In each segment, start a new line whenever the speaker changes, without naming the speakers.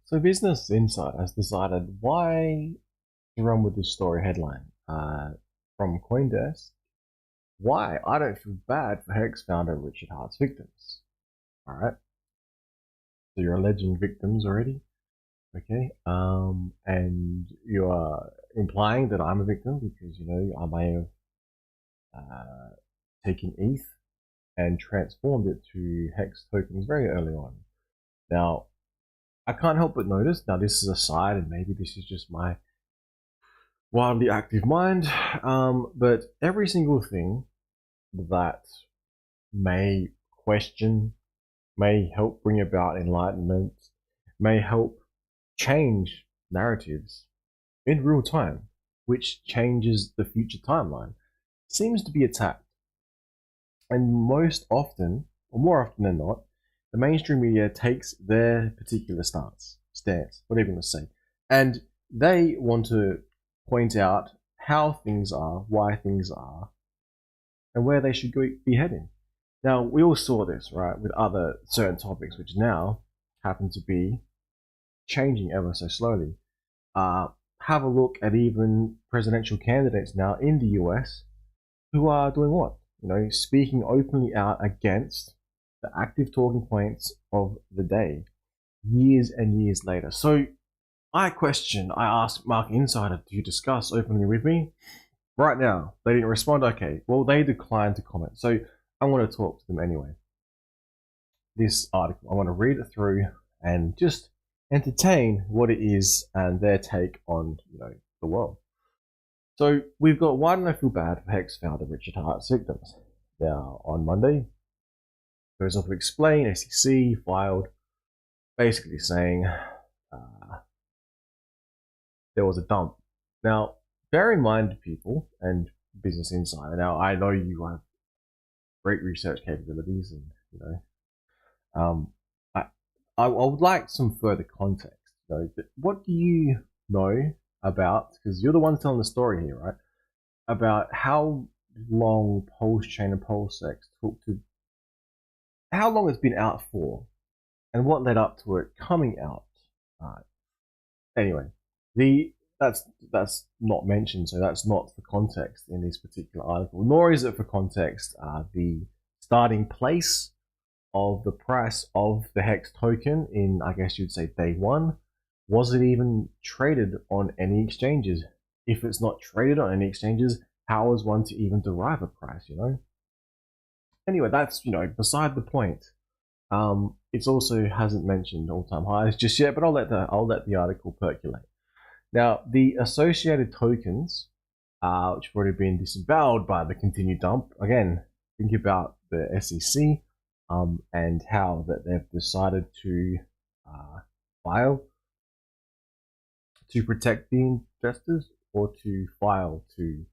So Business Insight has decided why to run with this story headline from CoinDesk. Why I don't feel bad for HEX founder Richard Hart's victims. All right, so you're alleging victims already, okay? And you are implying that I'm a victim because I may have taken ETH and transformed it to HEX tokens very early on. Now, I can't help but notice. Now, this is a side, and maybe this is just my wildly active mind, but every single thing that may question, may help bring about enlightenment, may help change narratives in real time, which changes the future timeline, seems to be attacked. And most often, or more often than not, the mainstream media takes their particular stance, whatever you want to say, and they want to point out how things are, why things are, and where they should be heading. Now, we all saw this, right, with other certain topics, which now happen to be changing ever so slowly. Have a look at even presidential candidates now in the US who are doing what? Speaking openly out against the active talking points of the day, years and years later. So I asked Market Insider to discuss openly with me. Right now, they didn't respond. Okay, well, they declined to comment. So I want to talk to them anyway. This article, I want to read it through and just entertain what it is and their take on the world. So we've got why don't I feel bad for HEX founder Richard Hart's victims. Now on Monday, goes on to explain SEC filed, basically saying there was a dump. Now, bear in mind, people and Business Insider. Now, I know you have great research capabilities, and I would like some further context. What do you know about? Because you're the one telling the story here, right? About how long Pulsechain and Pulsex took to, how long it's been out for, and what led up to it coming out. Anyway, that's not mentioned, so that's not for context in this particular article, nor is it for context the starting place of the price of the HEX token in, I guess you'd say, day one. Was it even traded on any exchanges? If it's not traded on any exchanges, how is one to even derive a price, Anyway, that's, beside the point. It also hasn't mentioned all-time highs just yet, but I'll let the article percolate. Now, the associated tokens, which have already been disemboweled by the continued dump, again, think about the SEC and how that they've decided to file to protect the investors, or to file to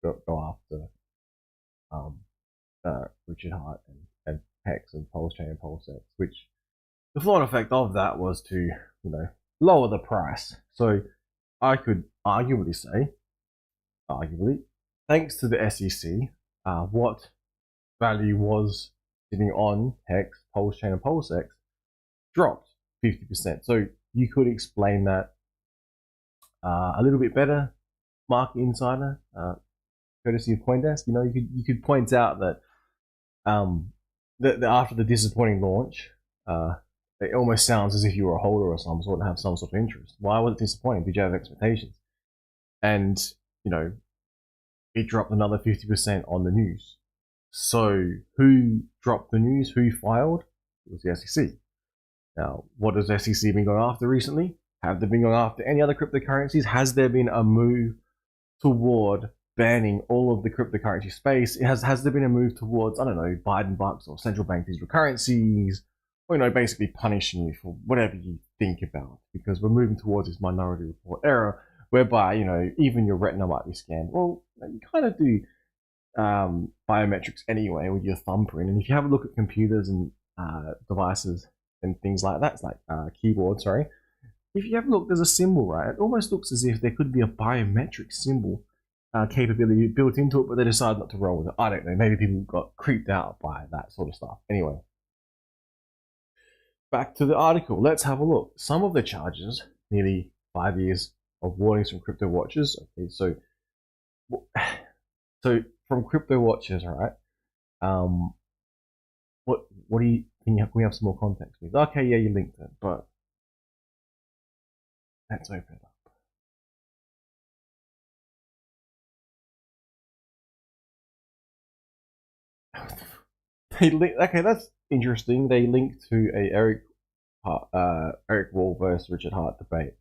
go after Richard Hart and HEX and Pulsechain and Pulsex, which the flow effect of that was to lower the price. So I could arguably say, thanks to the SEC, what value was sitting on HEX, Pulsechain, and Pulsex dropped 50%. So you could explain that a little bit better, Market Insider, courtesy of CoinDesk. You could point out that that after the disappointing launch, it almost sounds as if you were a holder or some sort and have some sort of interest. Why was it disappointing? Did you have expectations? And it dropped another 50% on the news. So who dropped the news? Who filed? It was the SEC. Now, what has SEC been going after recently? Have they been going after any other cryptocurrencies? Has there been a move toward banning all of the cryptocurrency space? Has there been a move towards, I don't know, Biden bucks or central bank digital currencies, or basically punishing you for whatever you think about? Because we're moving towards this Minority Report era, whereby even your retina might be scanned. Well, you kind of do biometrics anyway with your thumbprint, and if you have a look at computers and devices and things like that, it's like keyboard, sorry. If you have a look, there's a symbol, right? It almost looks as if there could be a biometric symbol capability built into it, but they decided not to roll with it. I don't know. Maybe people got creeped out by that sort of stuff. Anyway, back to the article. Let's have a look. Some of the charges, nearly 5 years of warnings from crypto watchers. Okay, so from crypto watchers, right? What do you can we have some more context, please? Okay, yeah, you linked it, but let's open it up. Okay, that's interesting. They linked to a Eric Wall versus Richard Hart debate.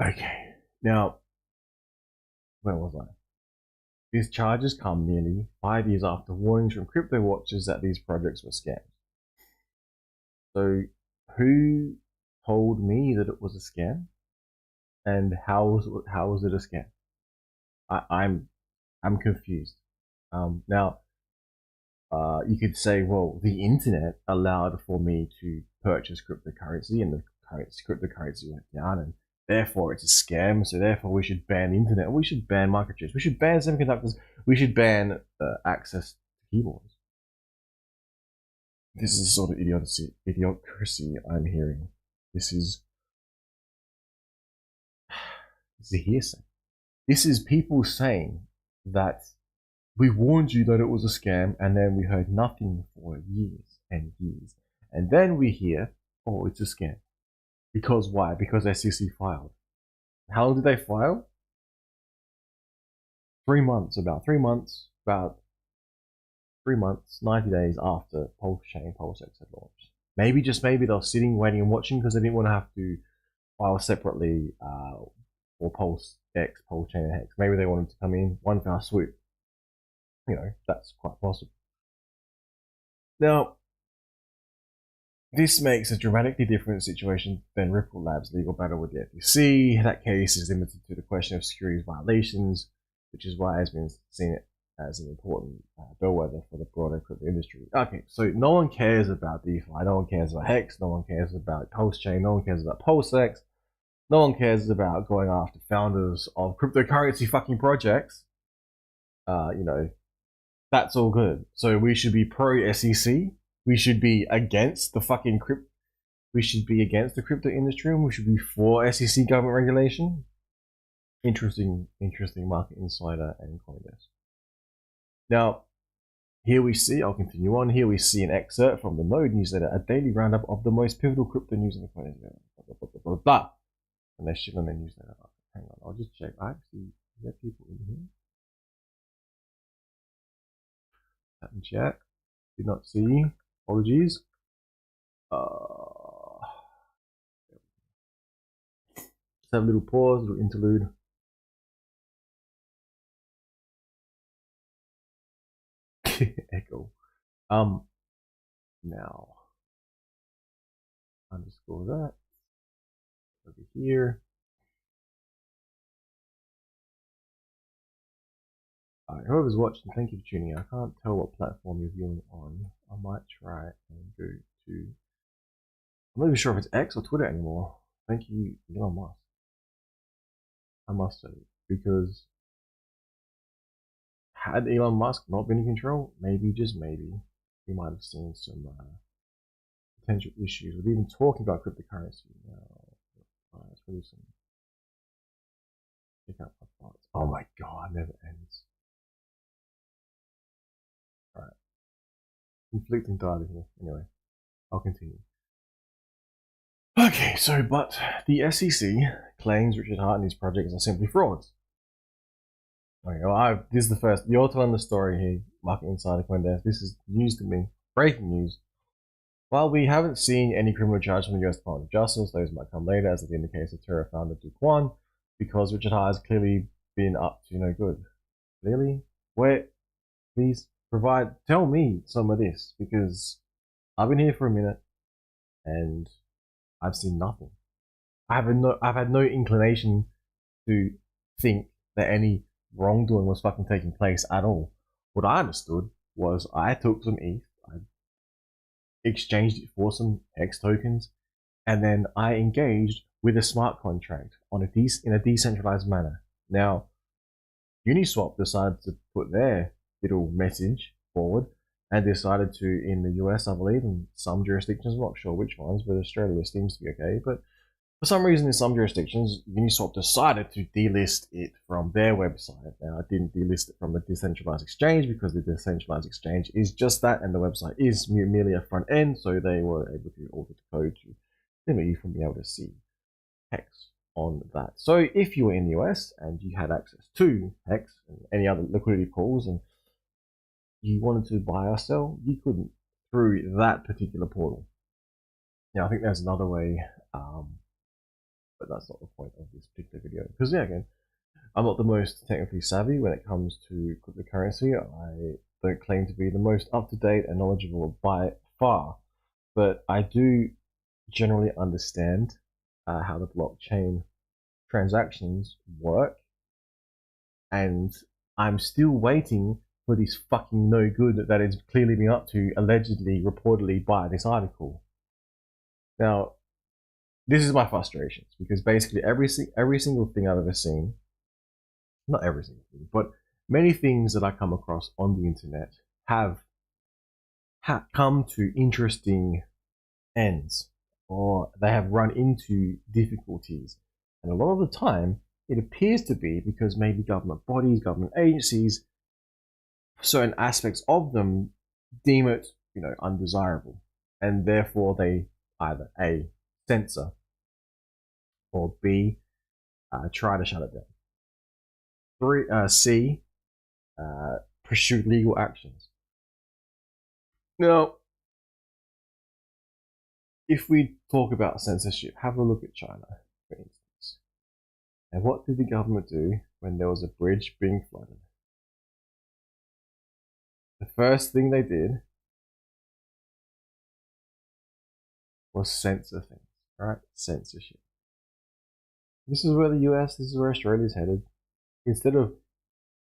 Okay, now where was I? These charges come nearly 5 years after warnings from crypto watchers that these projects were scams. So, who told me that it was a scam, and how was it a scam? I'm confused. Now, you could say, well, the internet allowed for me to purchase cryptocurrency, and the cryptocurrency went down, and therefore it's a scam. So therefore, we should ban the internet. We should ban microchips. We should ban semiconductors. We should ban access to keyboards. This is the sort of idiocracy I'm hearing. This is a hearsay. This is people saying that we warned you that it was a scam, and then we heard nothing for years and years. And then we hear, oh, it's a scam. Because why? Because SEC filed. How long did they file? 3 months, about 3 months, 90 days after Pulsechain, Pulsechain had launched. Maybe, just maybe, they were sitting, waiting and watching because they didn't want to have to file separately for Pulsechain, and HEX. Maybe they wanted to come in one foul swoop. You know, that's quite possible. Now, this makes a dramatically different situation than Ripple Labs' legal battle with the SEC. That case is limited to the question of securities violations, which is why it has been seen as an important bellwether for the broader crypto industry. Okay, so no one cares about DeFi, no one cares about HEX, no one cares about Pulsechain, no one cares about PulseX, no one cares about going after founders of cryptocurrency fucking projects. You know, that's all good. So we should be pro SEC. We should be against the fucking crypto. We should be against the crypto industry, and we should be for SEC government regulation. Interesting market insider and CoinDesk. Now, here we see, I'll continue on, here we see an excerpt from the Node newsletter, a daily roundup of the most pivotal crypto news in the CoinDesk. Blah, blah, blah, blah. And they're shit on their newsletter. Hang on, I'll just check. Actually, is there people in here? Haven't checked. Did not see. Apologies. Let's have a little pause, a little interlude. Echo. Now, underscore that over here. Alright, whoever's watching, thank you for tuning in. I can't tell what platform you're viewing on. I might try and go to. I'm not even sure if it's X or Twitter anymore. Thank you, Elon Musk. I must say, because had Elon Musk not been in control, maybe, just maybe, we might have seen some potential issues with even talking about cryptocurrency. Now, let's really some. Pick up my thoughts. Oh my god, it never ends. Alright. Conflicting data here. Anyway, I'll continue. Okay, so, but the SEC claims Richard Hart and his projects are simply frauds. Okay, well, this is the first. You're telling the story here, Market Insider CoinDesk. This is news to me. Breaking news. While we haven't seen any criminal charge from the US Department of Justice, those might come later, as in the case of Terra founder Do-Kwon, because Richard Hart has clearly been up to no good. Clearly? Where? Please tell me some of this, because I've been here for a minute, and I've seen nothing. I've had no inclination to think that any wrongdoing was fucking taking place at all. What I understood was I took some ETH, I exchanged it for some HEX tokens, and then I engaged with a smart contract in a decentralized manner. Now, Uniswap decided to put their little message forward, and decided to, in the US, I believe, in some jurisdictions, I'm not sure which ones, but Australia seems to be okay. But for some reason, in some jurisdictions, Uniswap decided to delist it from their website. Now, it didn't delist it from the decentralized exchange because the decentralized exchange is just that, and the website is merely a front end, so they were able to alter the code to limit you from being able to see HEX on that. So if you were in the US and you had access to HEX and any other liquidity pools and you wanted to buy or sell, you couldn't through that particular portal. Now, I think there's another way, but that's not the point of this particular video. Because, yeah, again, I'm not the most technically savvy when it comes to cryptocurrency. I don't claim to be the most up-to-date and knowledgeable by far, but I do generally understand how the blockchain transactions work, and I'm still waiting for this fucking no good that is clearly been up to, allegedly, reportedly by this article. Now, this is my frustrations, because basically every single thing I've ever seen, not every single thing, but many things that I come across on the internet have come to interesting ends, or they have run into difficulties. And a lot of the time, it appears to be because maybe government bodies, government agencies, certain aspects of them deem it, undesirable. And therefore they either A, censor, or B, try to shut it down. C, pursue legal actions. Now, if we talk about censorship, have a look at China, for instance. And what did the government do when there was a bridge being flooded? The first thing they did was censor things, right? Censorship. This is where the US, this is where Australia is headed. Instead of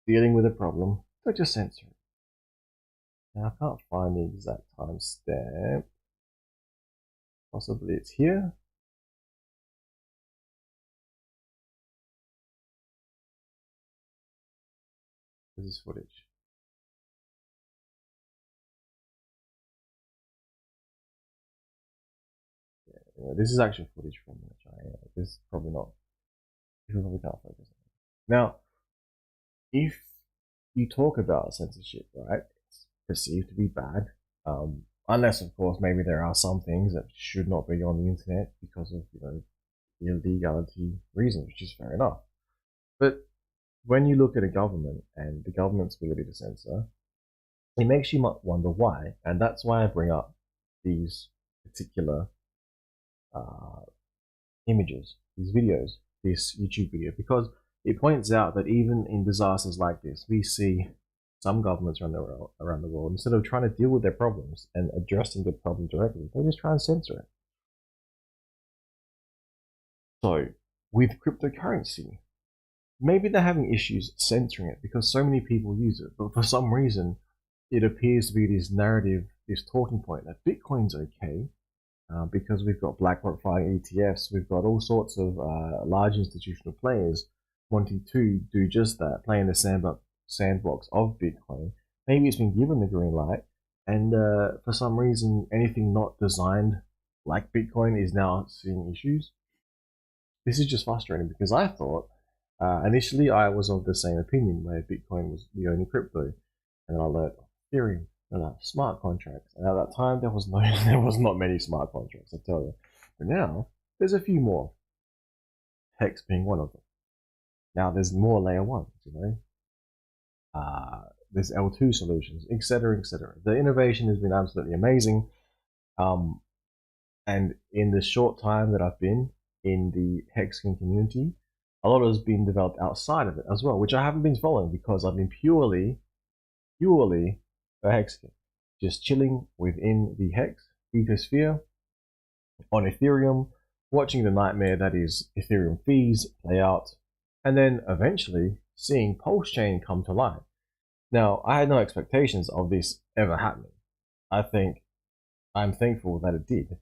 dealing with a problem, they just censor it. Now, I can't find the exact timestamp. Possibly it's here. This is footage. Yeah, this is actually footage from China. This is probably not. People probably can't focus on it. Now, if you talk about censorship, right, it's perceived to be bad. Unless, of course, maybe there are some things that should not be on the internet because of, illegality reasons, which is fair enough. But when you look at a government and the government's ability to censor, it makes you wonder why. And that's why I bring up these particular images, these videos, this YouTube video, because it points out that even in disasters like this, we see some governments around the world, instead of trying to deal with their problems and addressing the problem directly, they just try and censor it. So, with cryptocurrency, maybe they're having issues censoring it because so many people use it, but for some reason, it appears to be this narrative, this talking point that Bitcoin's okay, because we've got BlackRock filing ETFs, we've got all sorts of large institutional players wanting to do just that, play in the sandbox of Bitcoin. Maybe it's been given the green light, and for some reason, anything not designed like Bitcoin is now seeing issues. This is just frustrating because I thought, initially I was of the same opinion where Bitcoin was the only crypto, and I learned Ethereum, smart contracts. And at that time, there was not many smart contracts, I tell you. But now, there's a few more. HEX being one of them. Now there's more layer ones, there's L2 solutions, etc., etc. The innovation has been absolutely amazing. And in the short time that I've been in the HEXican community, a lot has been developed outside of it as well, which I haven't been following because I've been purely a HEXican, just chilling within the HEX ecosphere on Ethereum, watching the nightmare that is Ethereum fees play out, and then eventually seeing Pulsechain come to light. Now, I had no expectations of this ever happening. I'm thankful that it did.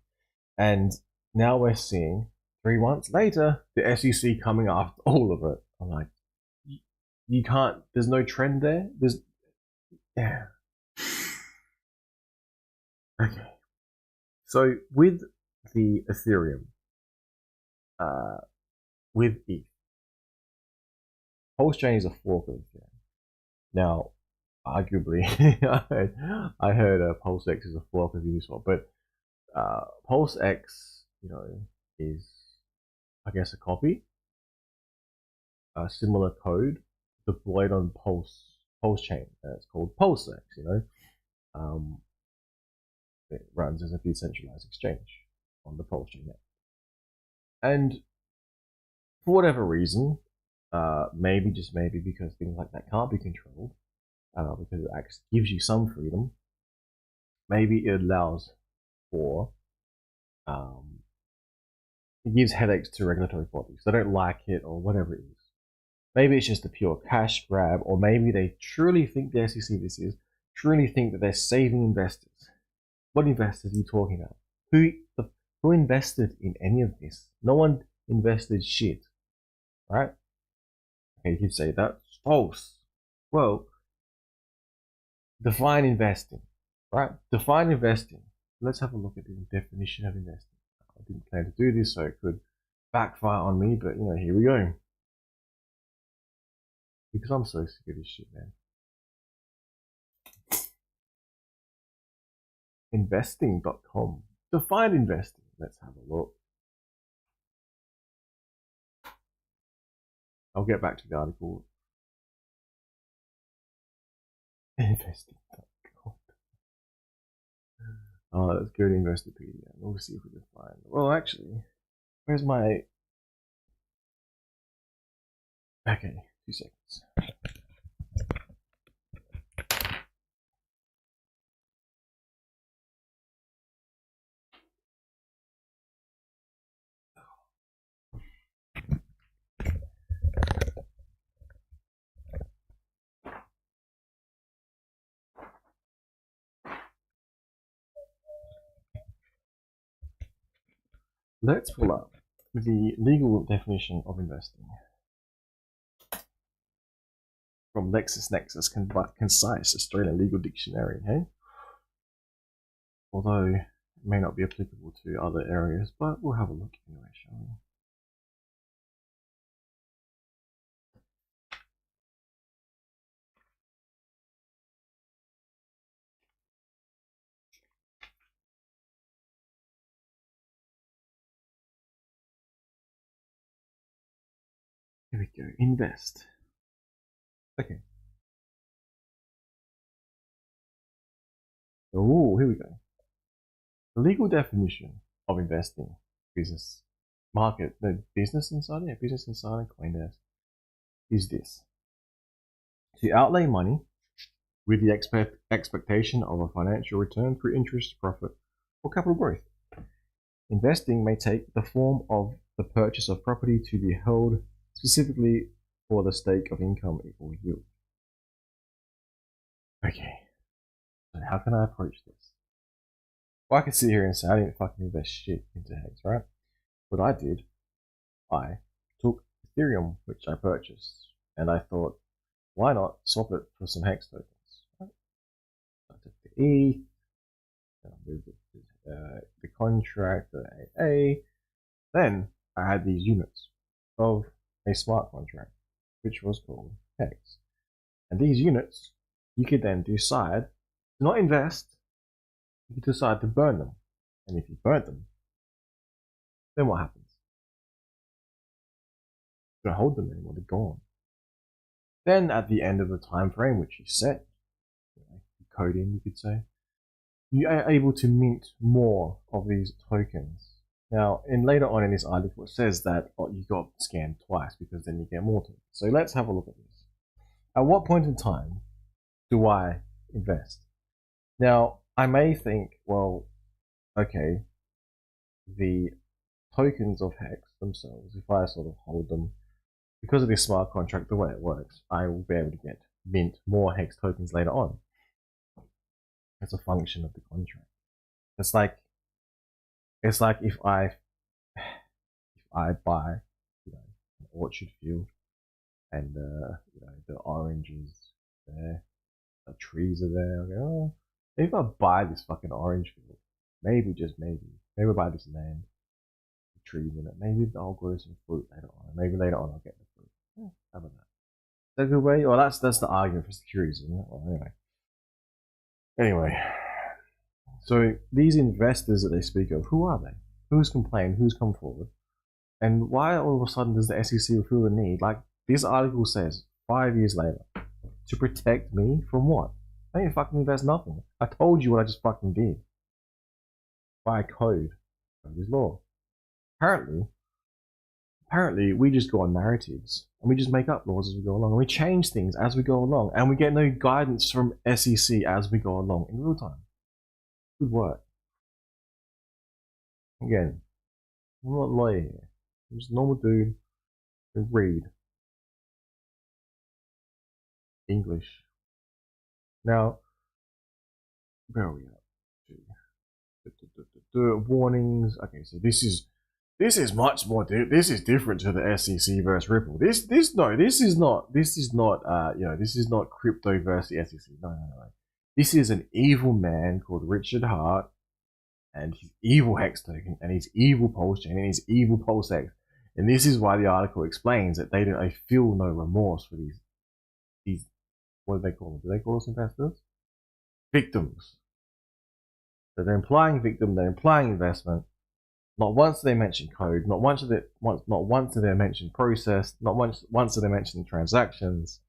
And now we're seeing 3 months later, the SEC coming after all of it. I'm like, you can't, there's no trend there. Yeah. Okay. So with the Ethereum, with ETH, Pulsechain is a fork of Ethereum. Now, arguably, I heard PulseX is a fork of Uniswap, but PulseX, is, I guess, a copy, a similar code deployed on Pulsechain, and it's called PulseX. Um, it runs as a decentralized exchange on the Pulsechain net, and for whatever reason, maybe just maybe because things like that can't be controlled, because it actually gives you some freedom. Maybe it allows for it gives headaches to regulatory bodies. They don't like it or whatever it is. Maybe it's just a pure cash grab, or maybe they truly think the SEC this is truly think that they're saving investors. What investors are you talking about? Who invested in any of this? No one invested shit, right? Okay, you could say that's false. Well, define investing, right? Define investing. Let's have a look at the definition of investing. I didn't plan to do this, so it could backfire on me, but here we go. Because I'm so sick of this shit, man. Investing.com. Define investing. Let's have a look. I'll get back to the article. Investing.com. Oh, let's go to Investopedia. We'll see if we can find. Well, actually, where's my. Okay, 2 seconds. Let's pull up the legal definition of investing from LexisNexis Concise Australian Legal Dictionary, hey? Although it may not be applicable to other areas, but we'll have a look anyway, shall we? Here we go, invest. Okay. Oh, here we go. The legal definition of investing, business market, no, Business Insider, Business Insider, CoinDesk, is this: to outlay money with the expectation of a financial return through interest, profit, or capital growth. Investing may take the form of the purchase of property to be held specifically for the stake of income or yield. Okay, so how can I approach this? Well, I could sit here and say I didn't fucking invest shit into HEX, right? What I did, I took Ethereum, which I purchased, and I thought, why not swap it for some HEX tokens? Right? So I took the E, and I moved it to the contract, the AA. Then I had these units of a smart contract, which was called HEX. And these units, you could then decide to not invest, you could decide to burn them. And if you burn them, then what happens? You don't hold them anymore, they're gone. Then at the end of the time frame, which you set, code in, you could say, you are able to mint more of these tokens. Now, later on in this article, it says that you got scammed twice because then you get more tokens. So let's have a look at this. At what point in time do I invest? Now, I may think, well, okay, the tokens of HEX themselves, if I sort of hold them, because of this smart contract, the way it works, I will be able to mint more HEX tokens later on. It's a function of the contract. It's like if I buy, an orchid field, and the oranges there, the trees are there. I go, oh, Maybe if I buy this fucking orange field, maybe, just maybe I buy this land, the trees in it, maybe I'll grow some fruit later on. Maybe later on I'll get the fruit. Yeah, how about that? Is that a good way? Well, that's the argument for securities, isn't it? Well, anyway, so these investors that they speak of, who are they? Who's complained? Who's come forward? And why all of a sudden does the SEC feel the need? Like this article says, 5 years later, to protect me from what? I didn't fucking invest nothing. I told you what I just fucking did. By code. Code is law. Apparently, we just go on narratives and we just make up laws as we go along. And we change things as we go along. And we get no guidance from SEC as we go along in real time. Good work. Again, I'm not a lawyer here. I'm just a normal dude who read English. Now, where are we at? Warnings. Okay, so this is much more. This is different to the SEC versus Ripple. This is not. This is not. This is not crypto versus the SEC. No. This is an evil man called Richard Hart, and his evil hex token, and his evil Pulsechain, and his evil Pulsex. And this is why the article explains that they feel no remorse for these. What do they call them? Do they call us investors? Victims. So they're implying victim. They're implying investment. Not once do they mention code. Not once do they mention process. Not once do they mention transactions.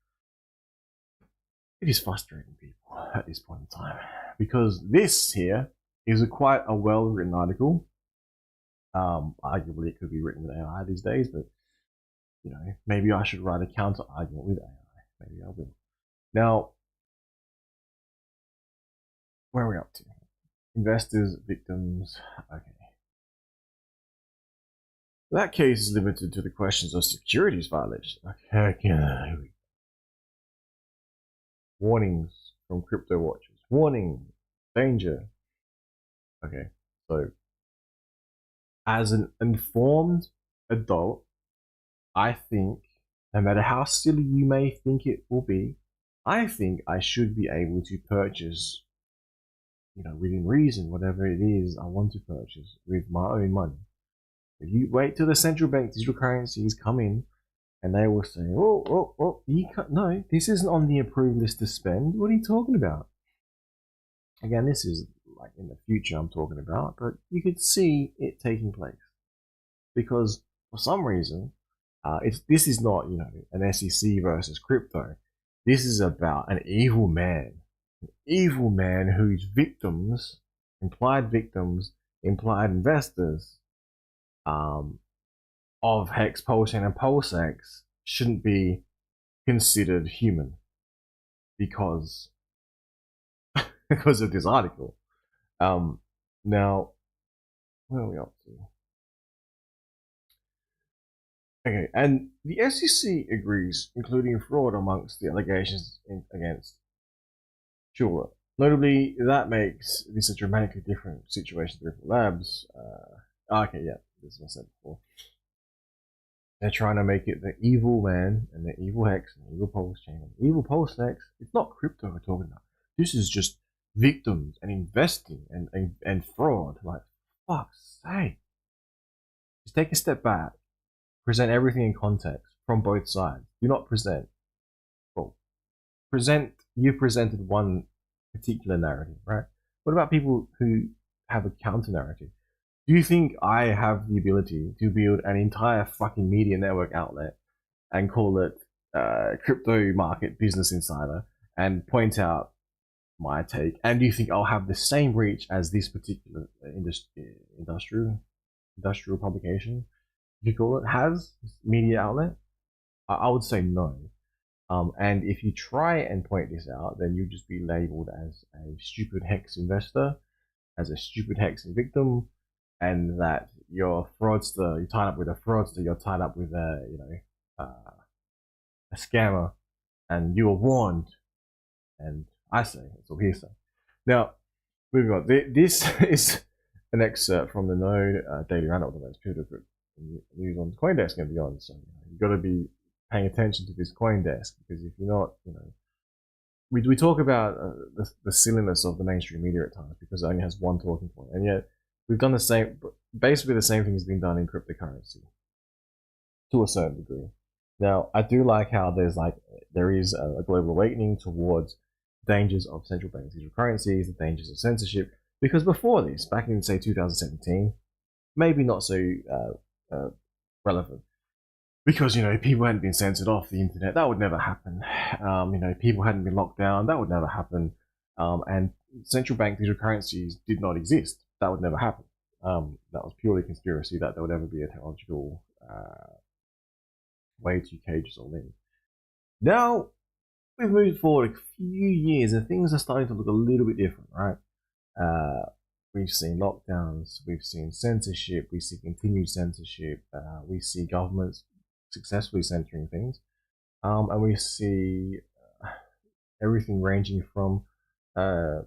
It is frustrating people at this point in time, because this here is quite a well-written article. Arguably, it could be written with AI these days, but maybe I should write a counter argument with AI. Maybe I will. Now, where are we up to? Investors, victims. Okay. That case is limited to the questions of securities violation. Okay. Warnings from crypto watchers. Warning. Danger. Okay. So, as an informed adult, I think, no matter how silly you may think it will be, I think I should be able to purchase, within reason, whatever it is I want to purchase with my own money. If you wait till the central bank digital currencies come in, and they will say, you can't, no, this isn't on the approved list to spend. What are you talking about? Again, this is like in the future I'm talking about, but you could see it taking place. Because for some reason, this is not, an SEC versus crypto. This is about an evil man whose victims, implied investors, of HEX, Pulsechain, and Pulsex shouldn't be considered human because of this article. Now, where are we up to? Okay, and the SEC agrees, including fraud amongst the allegations against Sure. Notably, that makes this a dramatically different situation to Ripple Labs. Okay, yeah, this is what I said before. They're trying to make it the evil man and the evil hex and the evil Pulsechain and the evil Pulsex. It's not crypto we're talking about. This is just victims and investing and fraud. Like, fuck's sake. Just take a step back. Present everything in context from both sides. Do not present. Well, you presented one particular narrative, right? What about people who have a counter narrative? Do you think I have the ability to build an entire fucking media network outlet and call it Crypto Market Business Insider and point out my take? And do you think I'll have the same reach as this particular industrial publication, if you call it, has media outlet? I would say no. And if you try and point this out, then you'll just be labeled as a stupid hex investor, as a stupid hex victim, and that you're a fraudster. You're tied up with a fraudster. You're tied up with a scammer, and you were warned. And I say it's all hearsay. Now, moving on. This is an excerpt from the Node Daily Roundup, the most pivotal news on CoinDesk and beyond. So you've got to be paying attention to this CoinDesk, because if you're not, we talk about the silliness of the mainstream media at times because it only has one talking point, and yet we've done the same, basically the same thing has been done in cryptocurrency to a certain degree. Now, I do like how there is a global awakening towards dangers of central bank digital currencies, the dangers of censorship, because before this, back in say 2017, maybe not so relevant, because people hadn't been censored off the internet. That would never happen. People hadn't been locked down. That would never happen. And central bank digital currencies did not exist. That would never happen. That was purely conspiracy that there would ever be a technological way to cage us all in. Now we've moved forward a few years and things are starting to look a little bit different, right? We've seen lockdowns, we've seen censorship, we see continued censorship, we see governments successfully censoring things, and we see everything ranging from an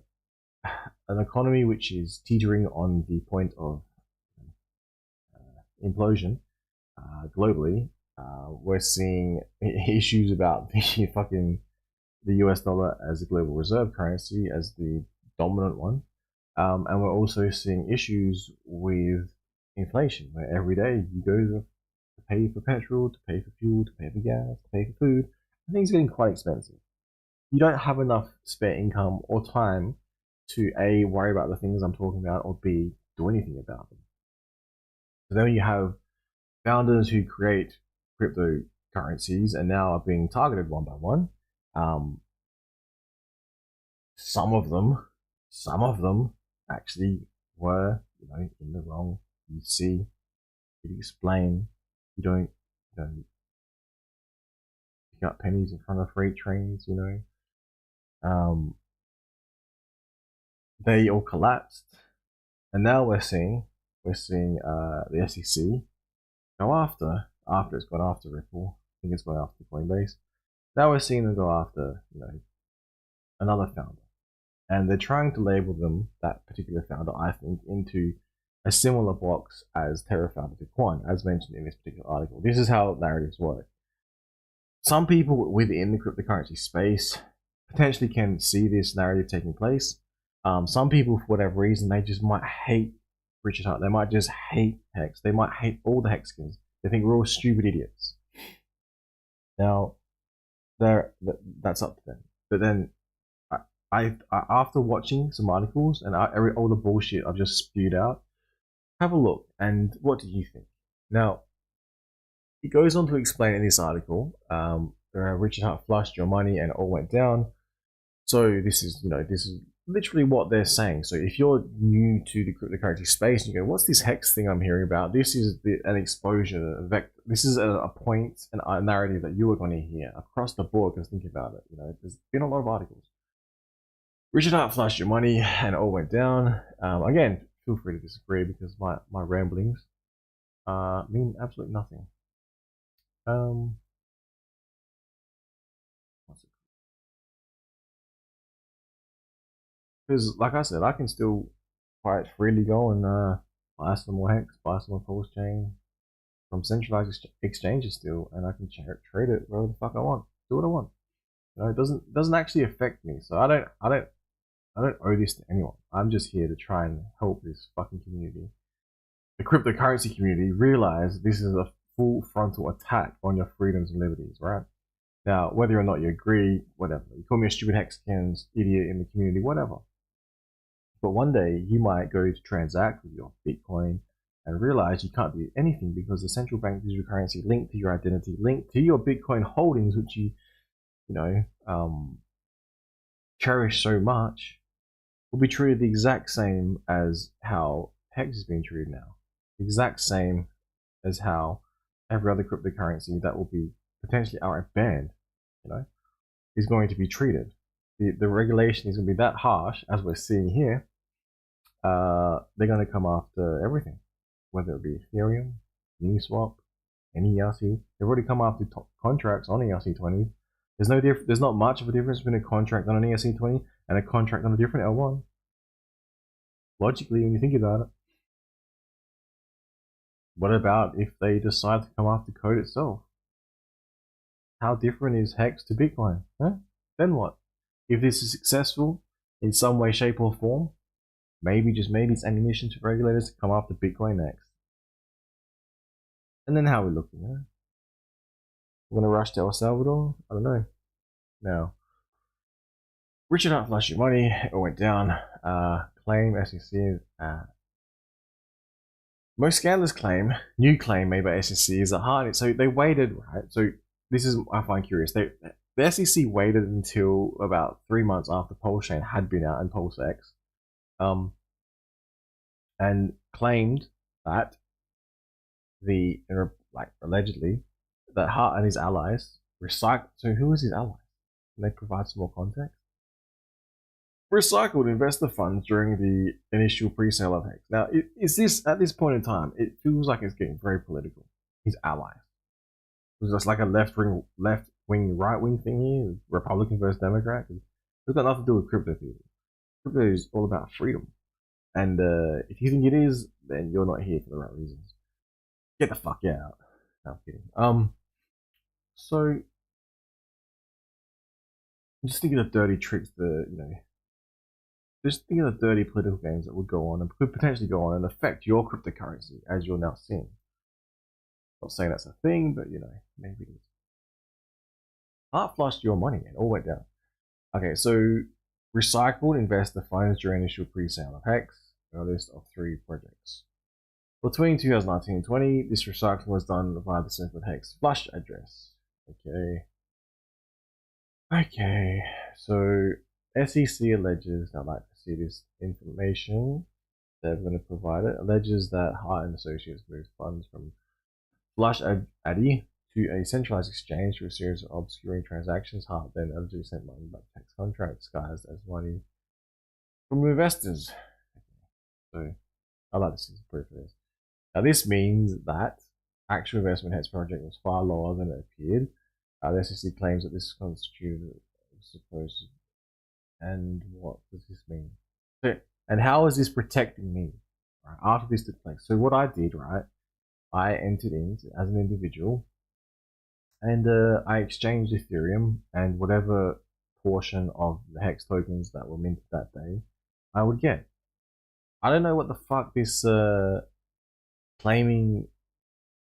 economy which is teetering on the point of implosion globally. We're seeing issues about the US dollar as a global reserve currency, as the dominant one. And we're also seeing issues with inflation, where every day you go to pay for petrol, to pay for fuel, to pay for gas, to pay for food, and things are getting quite expensive. You don't have enough spare income or time to A, worry about the things I'm talking about, or B, do anything about them. So then you have founders who create cryptocurrencies and now are being targeted one by one. Some of them actually were, in the wrong. You see, you explain, you don't pick up pennies in front of freight trains, they all collapsed, and now we're seeing the SEC go after it's gone after Ripple. I think it's gone after Coinbase. Now we're seeing them go after another founder, and they're trying to label them, that particular founder, I think, into a similar box as Terra founder Do-Kwon, as mentioned in this particular article. This is how narratives work. Some people within the cryptocurrency space potentially can see this narrative taking place. Some people, for whatever reason, they just might hate Richard Hart. They might just hate Hex. They might hate all the HEXicans. They think we're all stupid idiots. Now, that's up to them. But then, I after watching some articles and all the bullshit I've just spewed out, have a look, and what do you think? Now, it goes on to explain in this article, Richard Hart flushed your money and it all went down. So this is literally what they're saying. So if you're new to the cryptocurrency space and you go, what's this hex thing I'm hearing about? This is an exposure vector. This is a point and a narrative that you are going to hear across the board. Because think about it, there's been a lot of articles. Richard Hart flushed your money and it all went down. Again, feel free to disagree because my ramblings mean absolutely nothing. Because, like I said, I can still quite freely go and buy some more Hex, buy some more Pulsechain from centralized exchanges still, and I can trade it wherever the fuck I want, do what I want. It doesn't actually affect me, so I don't owe this to anyone. I'm just here to try and help this fucking community, the cryptocurrency community, realize this is a full frontal attack on your freedoms and liberties, right? Now, whether or not you agree, whatever, you call me a stupid HEXicans, idiot in the community, whatever. But one day you might go to transact with your Bitcoin and realize you can't do anything because the central bank digital currency linked to your identity, linked to your Bitcoin holdings, which you cherish so much, will be treated the exact same as how Hex is being treated now. The exact same as how every other cryptocurrency that will be potentially outright banned, is going to be treated. The regulation is going to be that harsh, as we're seeing here. They're going to come after everything, whether it be Ethereum, Uniswap, any ERC. They've already come after contracts on ERC20. There's not much of a difference between a contract on an ERC20 and a contract on a different L1. Logically, when you think about it. What about if they decide to come after code itself? How different is Hex to Bitcoin? Huh? Then what? if this is successful in some way, shape, or form, maybe, just maybe, it's ammunition to regulators to come after Bitcoin next. And then how are we looking? Huh? We're going to rush to El Salvador? I don't know. Now, Richard Hunt flushed your money. It went down. Claim SEC. Most scandalous claim, new claim made by SEC is a hard. So they waited, right? So this is, I find curious. The SEC waited until about 3 months after Pulsechain had been out and Pulsex, and claimed that allegedly that Hart and his allies recycled. So who was his allies? Can they provide some more context? Recycled investor funds during the initial pre-sale of HEX. Now, is this, at this point in time, it feels like it's getting very political. His allies. It was just like a left-wing, right-wing thing here, Republican versus Democrat. It's got nothing to do with crypto theory. Crypto is all about freedom. And if you think it is, then you're not here for the right reasons. Get the fuck out. No, I'm kidding. So, I'm just thinking of dirty tricks just think of the dirty political games that would go on and could potentially go on and affect your cryptocurrency, as you're now seeing. Not saying that's a thing, but maybe it is. Hart flushed your money and all went down. Okay, so recycled investor funds during initial pre-sale of HEX, a list of 3 projects. Between 2019 and 20, this recycling was done via the Censorship of HEX flush address. Okay, so SEC alleges, I'd like to see this information, they're going to provide it, alleges that Hart and Associates moved funds from Flush Addy to a centralized exchange through a series of obscuring transactions. Hart then allegedly sent money by text contract disguised as money from investors. So I'd like to see some proof of this. Now this means that actual investment in HEX project was far lower than it appeared. The SEC claims that this constituted supposed. And what does this mean? So, and how is this protecting me? Right, after this took place. So what I did, right? I entered in as an individual, and I exchanged Ethereum and whatever portion of the HEX tokens that were minted that day, I would get. I don't know what the fuck this claiming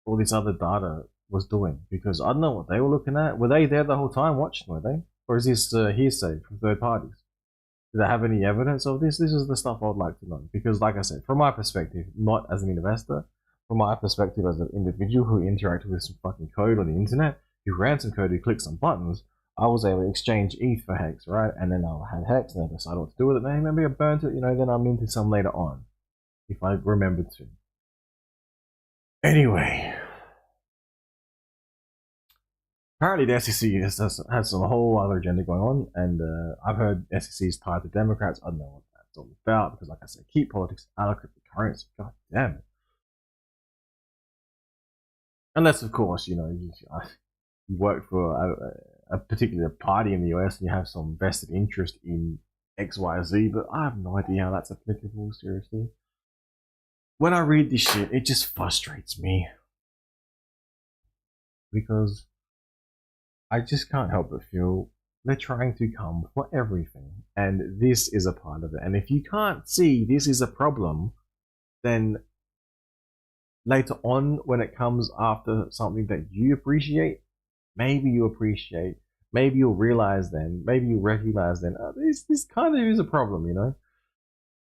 all this other data was doing, because I don't know what they were looking at. Were they there the whole time watching, were they? Or is this hearsay from third parties? Do they have any evidence of this? This is the stuff I would like to know. Because like I said, from my perspective, not as an investor, from my perspective as an individual who interacted with some fucking code on the internet, who ran some code, who clicked some buttons, I was able to exchange ETH for HEX, right? And then I had HEX and I decided what to do with it. Maybe I burnt it, then I'm into some later on. If I remembered to. Anyway. Apparently the SEC has some whole other agenda going on, and I've heard SEC is tied to Democrats. I don't know what that's all about, because like I said, keep politics out of cryptocurrency. God damn it. Unless, of course, you work for a particular party in the US and you have some vested interest in X, Y, Z, but I have no idea how that's applicable, seriously. When I read this shit, it just frustrates me. Because I just can't help but feel they're trying to come for everything. And this is a part of it. And if you can't see this is a problem, then later on, when it comes after something that you appreciate, maybe you'll realize then, maybe you'll recognize then, this kind of is a problem,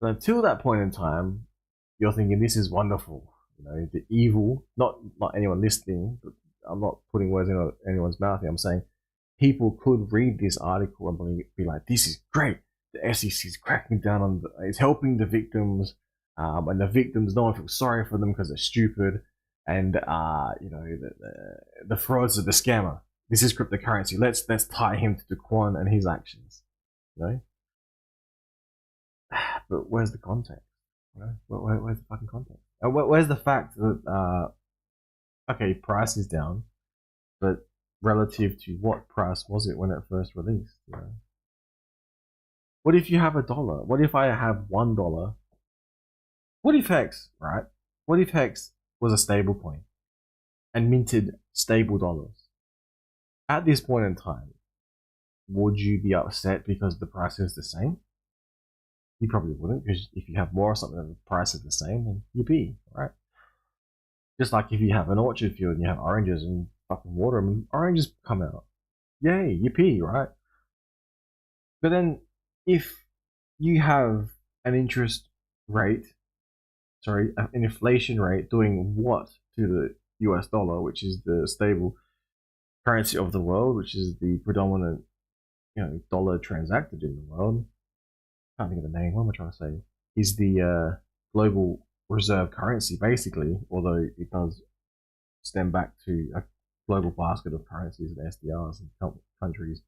But until that point in time, you're thinking this is wonderful. The evil, not anyone listening, but I'm not putting words in anyone's mouth here. I'm saying people could read this article and be like, this is great. The SEC is cracking down it's helping the victims, and the victims, no one feels sorry for them because they're stupid, and the fraudster, the scammer. This is cryptocurrency. Let's tie him to Do-Kwon and his actions. But where's the context? Where's the fucking context? Where's the fact that okay, price is down, but relative to what price was it when it first released? What if you have $1? What if I have $1? What if HEX, right? What if HEX was a stable coin and minted stable dollars? At this point in time, would you be upset because the price is the same? You probably wouldn't, because if you have more or something and the price is the same, then you'd be, right? Just like if you have an orchard field and you have oranges and fucking water, I mean, oranges come out. Yay, yippee, right? But then if you have an interest rate, sorry, an inflation rate doing what to the US dollar, which is the stable currency of the world, which is the predominant, dollar transacted in the world. I can't think of the name. What am I trying to say? Is the global reserve currency, basically, although it does stem back to a global basket of currencies and SDRs and countries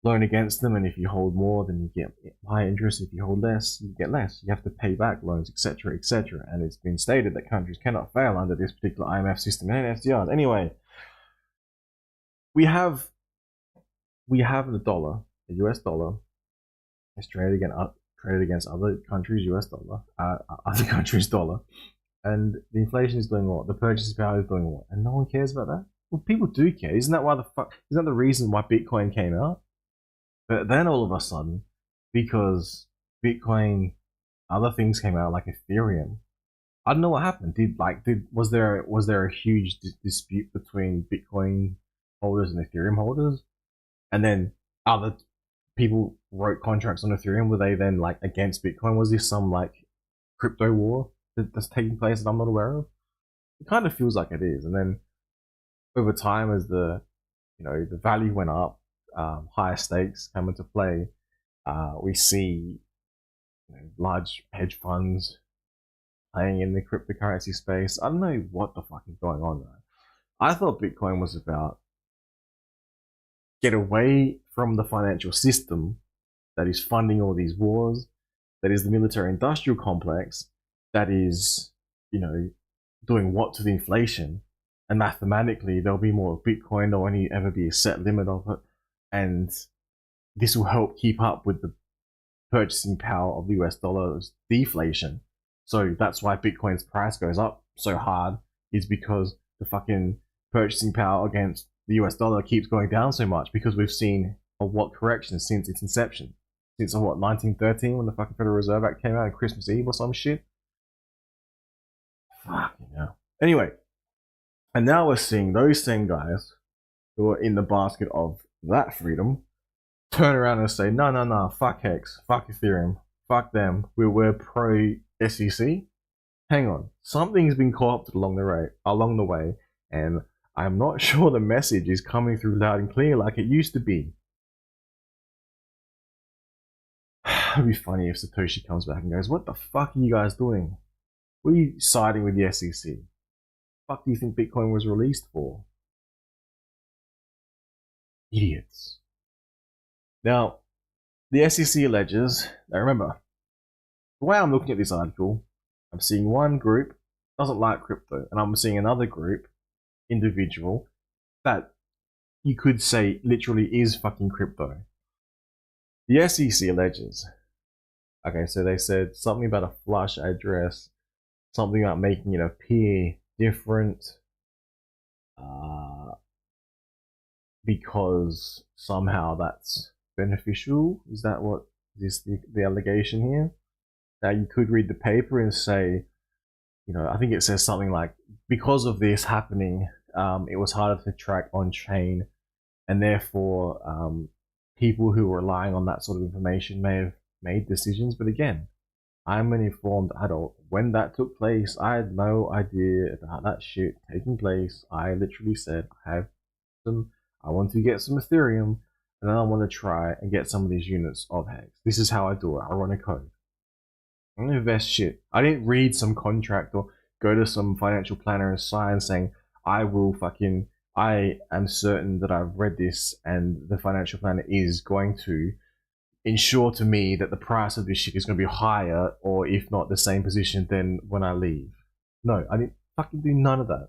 loan against them, and if you hold more, then you get high interest. If you hold less, you get less. You have to pay back loans, etc., etc. And it's been stated that countries cannot fail under this particular IMF system and SDRs. Anyway, we have the dollar, the US dollar, is traded against other countries' US dollar, other countries' dollar, and the inflation is doing what? The purchasing power is doing what? And no one cares about that. Well, people do care. Isn't that why isn't that the reason why Bitcoin came out? But then all of a sudden, because Bitcoin, other things came out like Ethereum. I don't know what happened. Was there a huge dispute between Bitcoin holders and Ethereum holders? And then other people wrote contracts on Ethereum. Were they then like against Bitcoin? Was this some like crypto war that's taking place that I'm not aware of? It kind of feels like it is. And then over time, as the value went up, higher stakes come into play. We see large hedge funds playing in the cryptocurrency space. I don't know what the fuck is going on there. I thought Bitcoin was about get away from the financial system that is funding all these wars, that is the military-industrial complex, that is, doing what to the inflation, and mathematically there'll be more Bitcoin. There'll only ever be a set limit of it, and this will help keep up with the purchasing power of the US dollar's deflation. So that's why Bitcoin's price goes up so hard, is because the fucking purchasing power against the US dollar keeps going down so much, because we've seen a what correction since its inception. Since 1913, when the fucking Federal Reserve Act came out on Christmas Eve or some shit? Fucking hell. Anyway, and now we're seeing those same guys who are in the basket of that freedom turn around and say, no, fuck Hex, fuck Ethereum, fuck them, we're pro SEC. Hang on, something's been co-opted along the way, and I'm not sure the message is coming through loud and clear like it used to be. It'd be funny if Satoshi comes back and goes, what the fuck are you guys doing? What are you siding with the SEC? What the fuck do you think Bitcoin was released for? Idiots. Now, the SEC alleges, now remember, the way I'm looking at this article, I'm seeing one group doesn't like crypto, and I'm seeing another group, individual, that you could say literally is fucking crypto. The SEC alleges, okay, so they said something about a flush address, something about making it appear different, because somehow that's beneficial. Is that what is the allegation here? Now you could read the paper and say, I think it says something like, because of this happening, it was harder to track on chain, and therefore people who were relying on that sort of information may have made decisions. But again, I'm an informed adult. When that took place, I had no idea about that shit taking place. I literally said, I want to get some Ethereum, and then I want to try and get some of these units of HEX. This is how I do it. I run a code. I don't invest shit. I didn't read some contract or go to some financial planner and sign saying, I am certain that I've read this and the financial planner is going to ensure to me that the price of this shit is going to be higher, or if not the same position, than when I leave. No, I didn't fucking do none of that.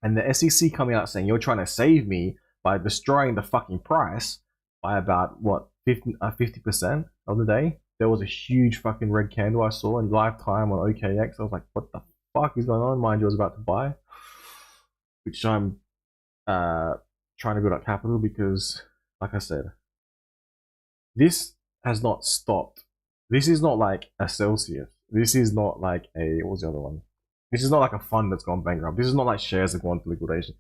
And the SEC coming out saying, you're trying to save me by destroying the fucking price by about, 50% of the day. There was a huge fucking red candle I saw in lifetime on OKX. I was like, what the fuck is going on? Mind you, I was about to buy, which I'm trying to build up capital, because like I said, this has not stopped. This is not like a Celsius. This is not like a, what was the other one? This is not like a fund that's gone bankrupt. This is not like shares that gone to liquidation.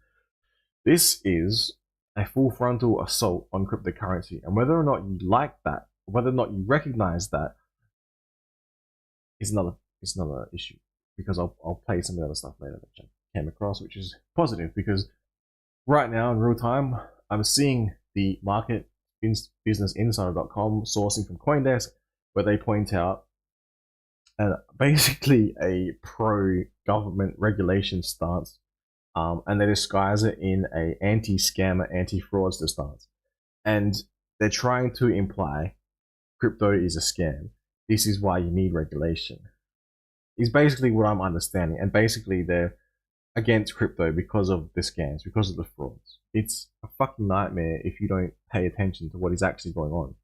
This is a full frontal assault on cryptocurrency. And whether or not you like that, whether or not you recognize that, is another issue. Because I'll play some of the other stuff later that I came across, which is positive because right now in real time, I'm seeing the market businessinsider.com sourcing from CoinDesk, where they point out basically a pro-government regulation stance, and they disguise it in a anti-scammer, anti-fraudster stance. And they're trying to imply crypto is a scam. This is why you need regulation. Is basically what I'm understanding. And basically they're against crypto because of the scams, because of the frauds. It's a fucking nightmare if you don't pay attention to what is actually going on.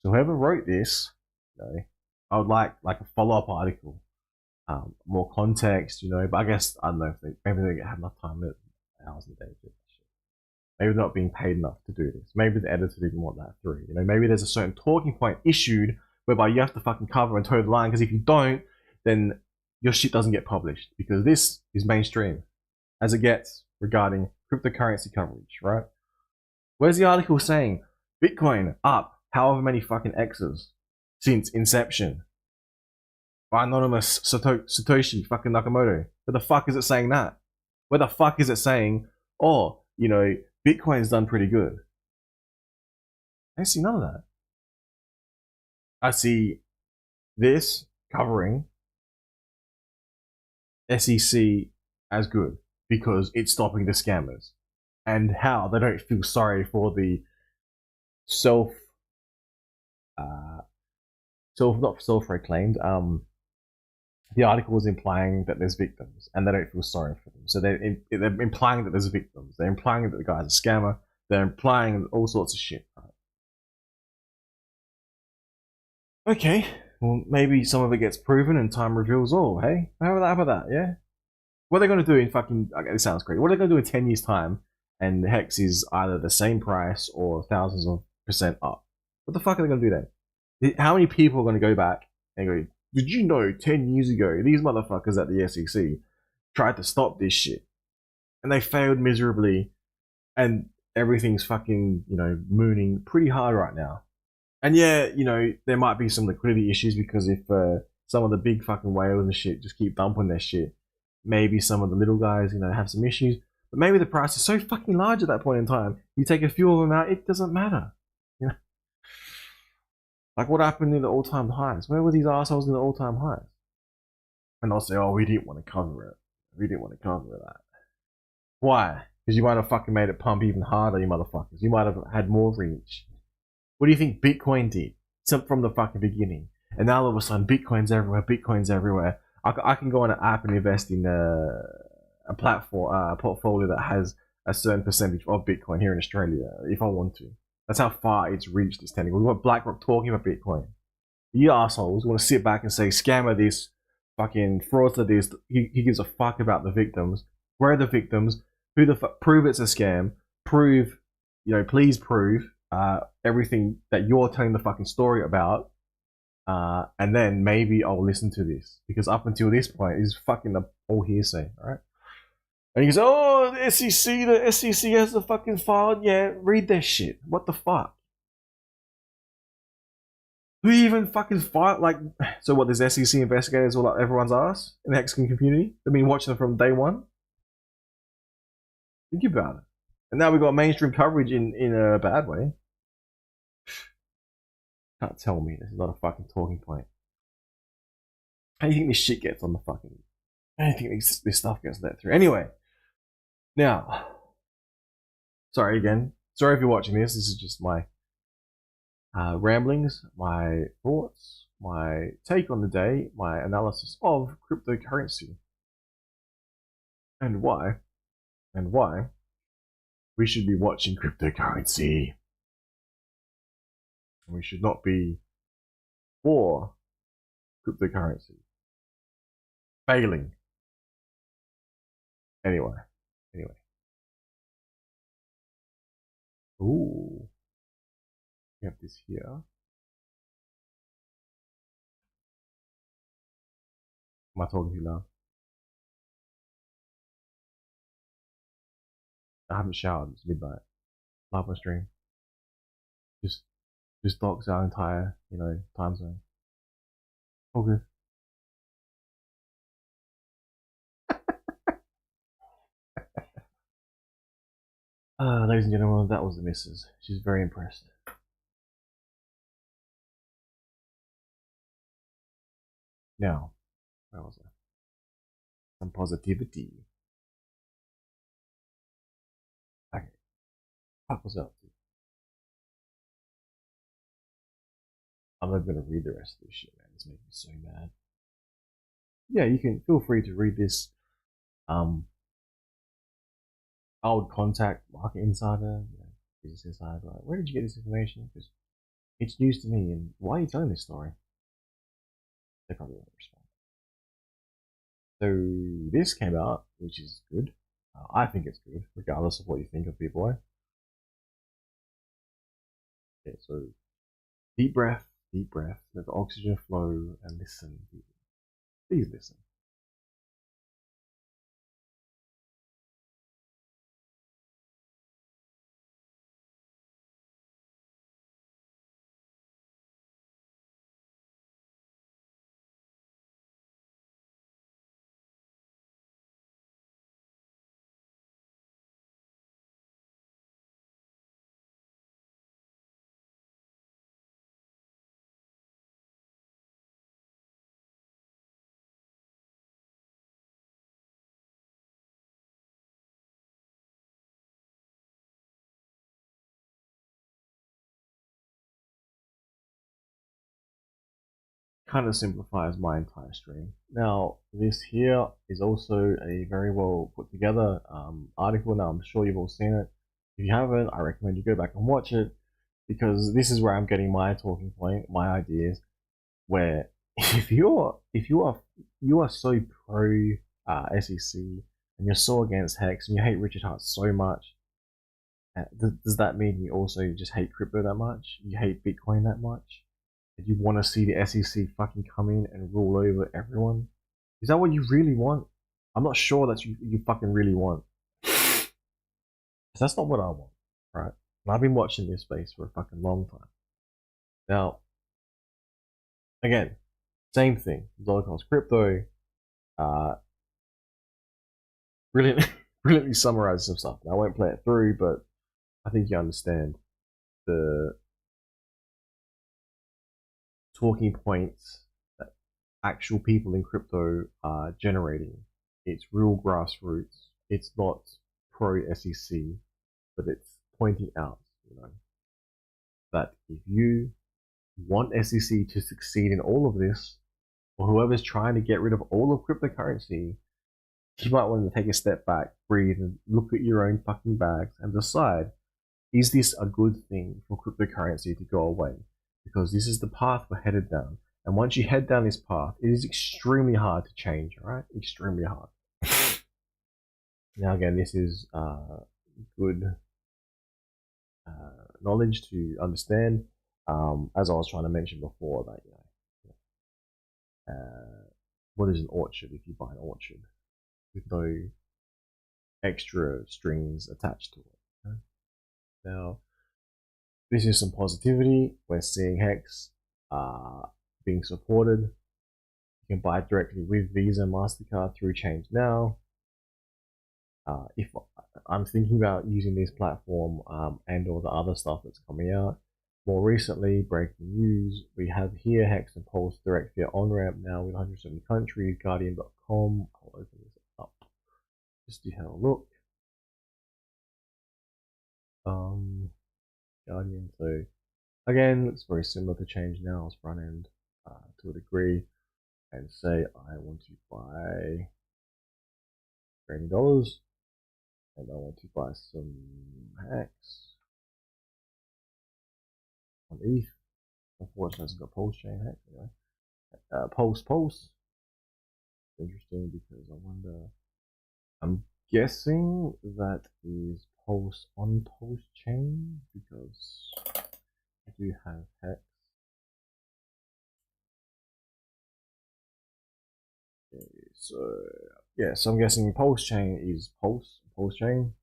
So whoever wrote this, you know, I would like a follow-up article, more context, you know. But I guess I don't know if maybe they have enough time, hours a day to do this shit. Maybe they're not being paid enough to do this. Maybe the editor didn't want that through. You know, maybe there's a certain talking point issued whereby you have to fucking cover and toe the line, because if you don't, then your shit doesn't get published, because this is mainstream as it gets regarding cryptocurrency coverage, right? Where's the article saying Bitcoin up however many fucking X's since inception by anonymous Satoshi fucking Nakamoto? Where the fuck is it saying that? Where the fuck is it saying, oh, you know, Bitcoin's done pretty good? I see none of that. I see this covering SEC as good because it's stopping the scammers, and how they don't feel sorry for the not self-proclaimed. The article was implying that there's victims, and they don't feel sorry for them. So they're implying that there's victims. They're implying that the guy's a scammer. They're implying all sorts of shit. Right? Okay, well maybe some of it gets proven and time reveals all. Hey, how about that? Yeah. What are they going to do in fucking? Okay, this sounds great. What are they going to do in 10 years' time? And the Hex is either the same price or thousands of percent up. What the fuck are they going to do then? How many people are going to go back and go, did you know 10 years ago these motherfuckers at the SEC tried to stop this shit and they failed miserably, and everything's fucking, you know, mooning pretty hard right now? And yeah, you know, there might be some liquidity issues because if some of the big fucking whales and shit just keep dumping their shit, maybe some of the little guys, you know, have some issues. But maybe the price is so fucking large at that point in time, you take a few of them out, it doesn't matter. You know? Like what happened in the all-time highs? Where were these assholes in the all-time highs? And they'll say, oh, we didn't want to cover it. We didn't want to cover that. Why? Because you might have fucking made it pump even harder, you motherfuckers. You might have had more reach. What do you think Bitcoin did? From the fucking beginning. And now all of a sudden, Bitcoin's everywhere, Bitcoin's everywhere. I can go on an app and invest in a platform, a portfolio that has a certain percentage of Bitcoin here in Australia, if I want to. That's how far it's reached its technical. We've got BlackRock talking about Bitcoin. You assholes want to sit back and say, scammer this, fucking fraudster this. He gives a fuck about the victims. Where are the victims? Who the fuck? Prove it's a scam. Prove, you know, please prove everything that you're telling the fucking story about. And then maybe I'll listen to this, because up until this point is fucking all hearsay, alright? And he goes, oh, the SEC has the fucking file. Yeah, read their shit. What the fuck? Who even fucking filed? Like, so what, there's SEC investigators all up everyone's ass in the HEXican community? They've been watching them from day one? Think about it. And now we've got mainstream coverage in a bad way. Can't tell me this is not a fucking talking point. How do you think this shit gets on the fucking... How do you think this stuff gets let through? Anyway. Now. Sorry again. Sorry if you're watching this. This is just my ramblings, my thoughts, my take on the day, my analysis of cryptocurrency. And why we should be watching cryptocurrency. We should not be for cryptocurrency failing. Anyway. Ooh. We have this here. Am I talking too loud? I haven't showered. It's midnight. Live on stream. Just docs our entire, time zone. All good. Ladies and gentlemen, that was the missus. She's very impressed. Now, where was I? Some positivity. Okay. What was up? I'm not gonna read the rest of this shit, man. It's making me so mad. Yeah, you can feel free to read this. I would contact Market Insider, Business Insider. Like, where did you get this information? Because it's news to me, and why are you telling this story? They probably won't respond. So this came out, which is good. I think it's good, regardless of what you think of people. Okay, so deep breath, let the oxygen flow, and listen. Please listen. Kind of simplifies my entire stream. Now, this here is also a very well put together article. Now, I'm sure you've all seen it. If you haven't, I recommend you go back and watch it, because this is where I'm getting my talking point, my ideas. Where if you are so pro SEC and you're so against Hex and you hate Richard Hart so much, does that mean you also just hate crypto that much? You hate Bitcoin that much? You want to see the SEC fucking come in and rule over everyone? Is that what you really want? I'm not sure that's you fucking really want. That's not what I want, right? And I've been watching this space for a fucking long time. Now, again, same thing. Do-Kwon's crypto, brilliantly, brilliantly summarizes some stuff. Now, I won't play it through, but I think you understand the talking points that actual people in crypto are generating. It's real grassroots. It's not pro SEC, but it's pointing out, that if you want SEC to succeed in all of this, or whoever's trying to get rid of all of cryptocurrency, you might want to take a step back, breathe, and look at your own fucking bags and decide, is this a good thing for cryptocurrency to go away? Because this is the path we're headed down. And once you head down this path, it is extremely hard to change, alright? Extremely hard. Now, again, this is good knowledge to understand. As I was trying to mention before, that what is an orchid if you buy an orchid with no extra strings attached to it? Okay? Now, this is some positivity. We're seeing Hex being supported. You can buy directly with Visa and MasterCard through Change Now. If I'm thinking about using this platform and all the other stuff that's coming out. More recently, breaking news, we have here Hex and Pulse direct via on-ramp now with 170 countries, guardian.com. I'll open this up just to have a look. Guardian, so again, it's very similar to Change Now's front end to a degree. And say I want to buy $30 and I want to buy some Hex on ETH. Unfortunately, it's got Pulsechain Hex anyway. Pulse. Interesting because I wonder. I'm guessing that is Pulse on Pulsechain because I do have HEX. Okay, so yeah, so I'm guessing Pulsechain is Pulsechain,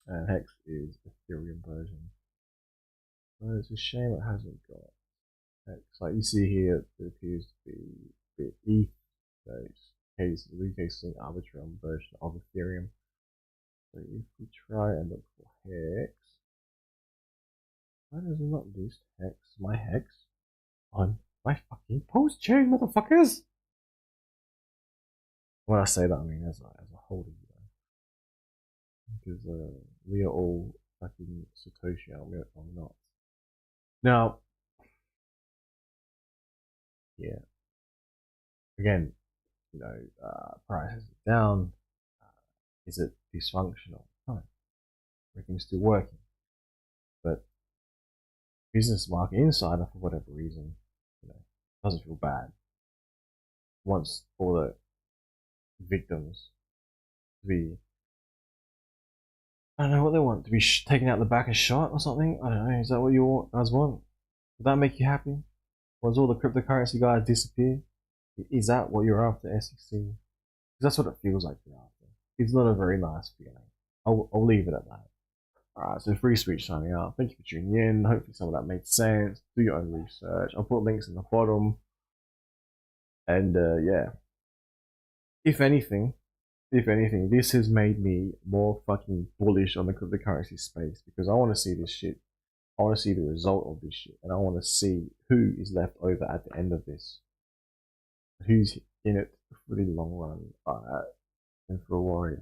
and HEX is Ethereum version. Well, it's a shame it hasn't got HEX. Like you see here, it appears to be ETH. So it's casing arbitrary version of Ethereum. So if we try and look for HEX, why does it not list HEX? My HEX on my fucking Pulsechain, motherfuckers! When I say that, I mean as a whole, because we are all fucking Satoshi, aren't we? I'm not. Now, yeah, again, prices are down. Is it dysfunctional? No, everything's still working. But Business Market Insider, for whatever reason, doesn't feel bad. Wants all the victims to be, I don't know what they want, to be taken out the back and shot or something. I don't know. Is that what you guys want? Would that make you happy? Was all the cryptocurrency guys disappear? Is that what you're after, SEC? Because that's what it feels like you're after. It's not a very nice feeling. I'll leave it at that. Alright, so Free Speech signing out. Thank you for tuning in. Hopefully some of that made sense. Do your own research. I'll put links in the bottom. And yeah. If anything, this has made me more fucking bullish on the cryptocurrency space because I want to see this shit. I want to see the result of this shit. And I want to see who is left over at the end of this. Who's in it for the long run. And for a warrior.